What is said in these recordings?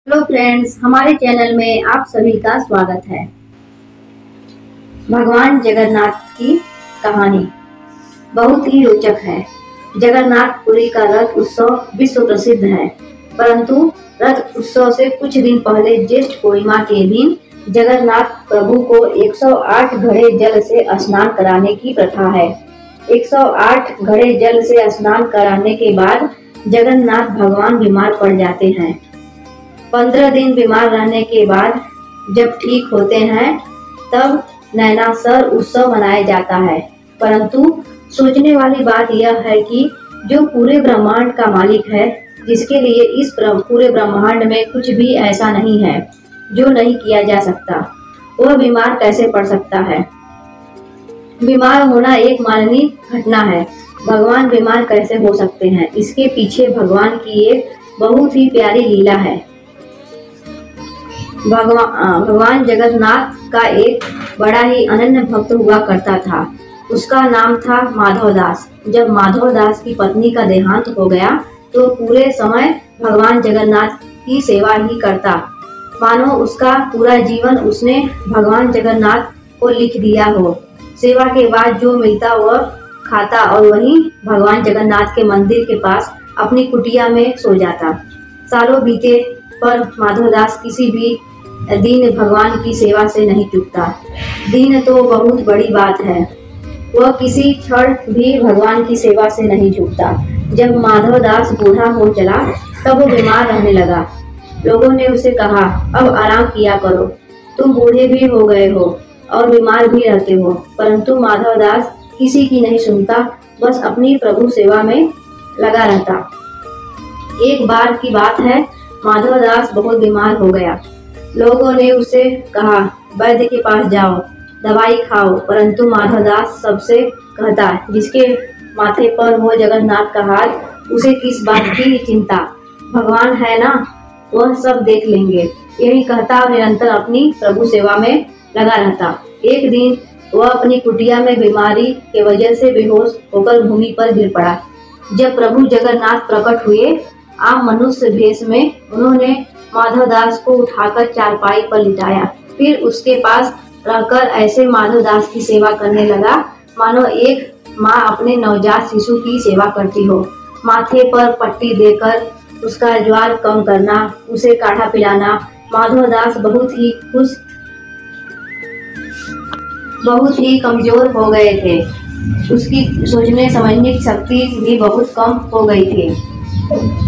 Hello friends, हमारे channel में आप सभी का स्वागत है। भगवान जगन्नाथ की कहानी बहुत ही रोचक है। जगन्नाथपुरी का रथ उत्सव विश्व प्रसिद्ध है, परंतु रथ उत्सव से कुछ दिन पहले ज्येष्ठ पूर्णिमा के दिन जगन्नाथ प्रभु को 108 घड़े जल से स्नान कराने की प्रथा है। 108 घड़े जल से स्नान कराने के बाद जगन्नाथ भगवान बीमार पड़ जाते हैं। 15 दिन बीमार रहने के बाद जब ठीक होते हैं तब नैनासर उत्सव मनाया जाता है। परंतु सोचने वाली बात यह है कि जो पूरे ब्रह्मांड का मालिक है, जिसके लिए इस पूरे ब्रह्मांड में कुछ भी ऐसा नहीं है जो नहीं किया जा सकता, वह बीमार कैसे पड़ सकता है। बीमार होना एक माननीय घटना है। भगवान बीमार कैसे हो सकते हैं, इसके पीछे भगवान की एक बहुत ही प्यारी लीला है। भगवान जगन्नाथ का एक बड़ा ही अनन्य भक्त हुआ करता था। उसका नाम था माधवदास। जब माधवदास की पत्नी का देहांत हो गया तो पूरे समय भगवान जगन्नाथ की सेवा ही करता, मानो उसका पूरा जीवन उसने भगवान जगन्नाथ को लिख दिया हो। सेवा के बाद जो मिलता वह खाता और वहीं भगवान जगन्नाथ के मंदिर के पास अपनी कुटिया में सो जाता। सालों बीते पर माधवदास किसी भी दिन भगवान की सेवा से नहीं चूकता। दिन तो बहुत बड़ी बात है, वह किसी क्षण भी भगवान की सेवा से नहीं चूकता। जब माधवदास बूढ़ा हो चला तब वो बीमार रहने लगा। लोगों ने उसे कहा, अब आराम किया करो, तुम बूढ़े भी हो गए हो और बीमार भी रहते हो। परंतु माधवदास किसी की नहीं सुनता, बस अपनी प्रभु सेवा में लगा रहता। एक बार की बात है, माधवदास बहुत बीमार हो गया। लोगों ने उसे कहा, वैद्य के पास जाओ, दवाई खाओ, परंतु माधवदास सबसे कहता, जिसके माथे पर हो जगन्नाथ का हाथ, उसे किस बात की चिंता, भगवान है ना, वह सब देख लेंगे। यही कहता और निरंतर अपनी प्रभु सेवा में लगा रहता। एक दिन वह अपनी कुटिया में बीमारी के वजह से बेहोश होकर भूमि पर गिर पड़ा। जब प्रभु जगन्नाथ प्रकट हुए आम मनुष्य भेष में, उन्होंने माधवदास को उठाकर चारपाई पर लिटाया। फिर उसके पास रहकर ऐसे माधवदास की सेवा करने लगा मानो एक माँ अपने नवजात शिशु की सेवा करती हो। माथे पर पट्टी देकर उसका ज्वर कम करना, उसे काढ़ा पिलाना। माधवदास बहुत ही कमजोर हो गए थे। उसकी सोचने समझने की शक्ति भी बहुत कम हो गई थी।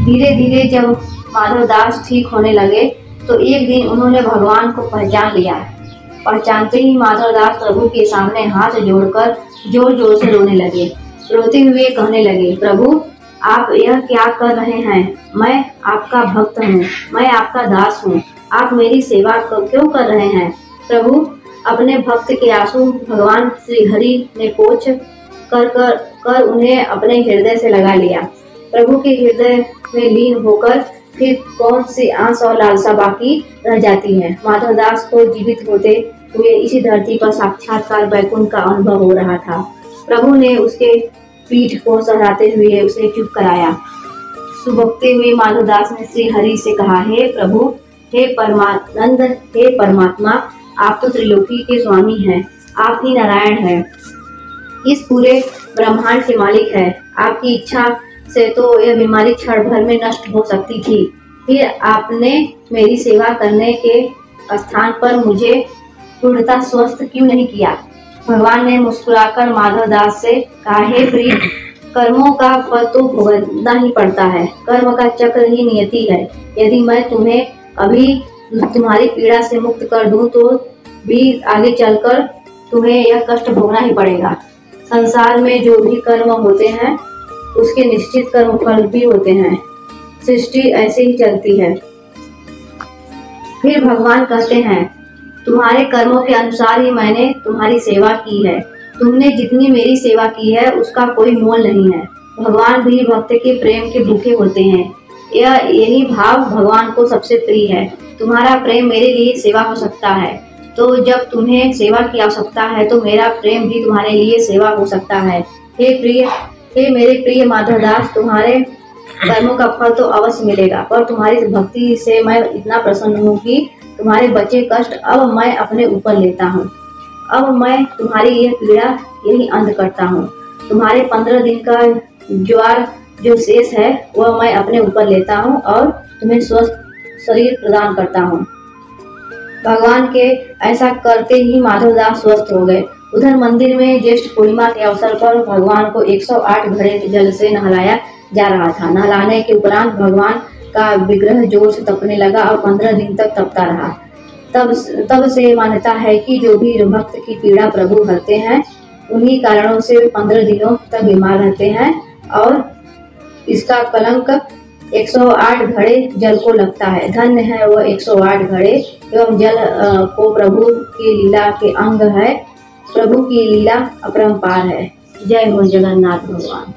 धीरे धीरे जब माधवदास ठीक होने लगे तो एक दिन उन्होंने भगवान को पहचान लिया। पहचानते ही माधवदास प्रभु के सामने हाथ जोड़कर जोर जोर से रोने लगे। रोते हुए कहने लगे, प्रभु आप यह क्या कर रहे हैं? मैं आपका भक्त हूँ, मैं आपका दास हूँ, आप मेरी सेवा क्यों कर रहे हैं? प्रभु अपने भक्त के आंसू भगवान श्री हरि ने पोंछ कर उन्हें अपने हृदय से लगा लिया। प्रभु के हृदय में लीन होकर फिर कौन सी आस और लालसा बाकी रह जाती है। माधवदास को जीवित होते हुए इसी धरती पर साक्षात्कार वैकुंठ का अनुभव हो रहा था। प्रभु ने उसके पीठ को सहराते हुए उसे चुप कराया। सुबकते हुए माधवदास ने श्री हरि से कहा, हे प्रभु, हे परमानंद, हे परमात्मा, आप तो त्रिलोकी के स्वामी हैं, आप ही नारायण हैं, इस पूरे ब्रह्मांड के मालिक हैं। आपकी इच्छा से तो यह बीमारी क्षण भर में नष्ट हो सकती थी, फिर आपने मेरी सेवा करने के स्थान पर मुझे पूर्णतः स्वस्थ क्यों नहीं किया? भगवान ने मुस्कुराकर माधवदास से कहा, हे प्रिय, कर्मों का फल तो भुगतना ही पड़ता है, कर्म का चक्र ही नियति है। यदि मैं तुम्हें अभी तुम्हारी पीड़ा से मुक्त कर दूं तो भी आगे चलकर तुम्हें यह कष्ट भोगना ही पड़ेगा। संसार में जो भी कर्म होते हैं उसके निश्चित कर्म फल भी होते हैं। सृष्टि ऐसे ही चलती है। फिर भगवान कहते हैं, तुम्हारे कर्मों के अनुसार ही मैंने तुम्हारी सेवा की है। तुमने जितनी मेरी सेवा की है उसका कोई मोल नहीं है। भगवान भी भक्त के प्रेम के भूखे होते हैं। यही भाव भगवान को सबसे प्रिय है। तुम्हारा प्रेम मेरे लिए सेवा हो सकता है, तो जब तुम्हें सेवा की आवश्यकता है तो मेरा प्रेम भी तुम्हारे लिए सेवा हो सकता है। हे मेरे प्रिय माधवदास, तुम्हारे कर्मों का फल तो अवश्य मिलेगा, पर तुम्हारी भक्ति से मैं इतना प्रसन्न हूँ कि तुम्हारे बचे कष्ट अब मैं अपने ऊपर लेता हूँ। अब मैं तुम्हारी यह पीड़ा यही अंत करता हूँ। तुम्हारे 15 दिन का ज्वर जो शेष है वह मैं अपने ऊपर लेता हूँ और तुम्हें स्वस्थ शरीर प्रदान करता हूँ। भगवान के ऐसा करते ही माधवदास स्वस्थ हो गए। उधर मंदिर में ज्येष्ठ पूर्णिमा के अवसर पर भगवान को 108 घड़े जल से नहलाया जा रहा था। नहलाने के उपरांत भगवान का विग्रह जोर से तपने लगा और 15 दिन तक तपता रहा। तब से मान्यता है कि जो भी भक्त की पीड़ा प्रभु हरते हैं उन्हीं कारणों से 15 दिनों तक बीमार रहते हैं और इसका कलंक 108 घड़े जल को लगता है। धन्य है वह 108 घड़े एवं जल को प्रभु की लीला के अंग है। प्रभु की लीला अपरंपार है। जय हो जगन्नाथ भगवान।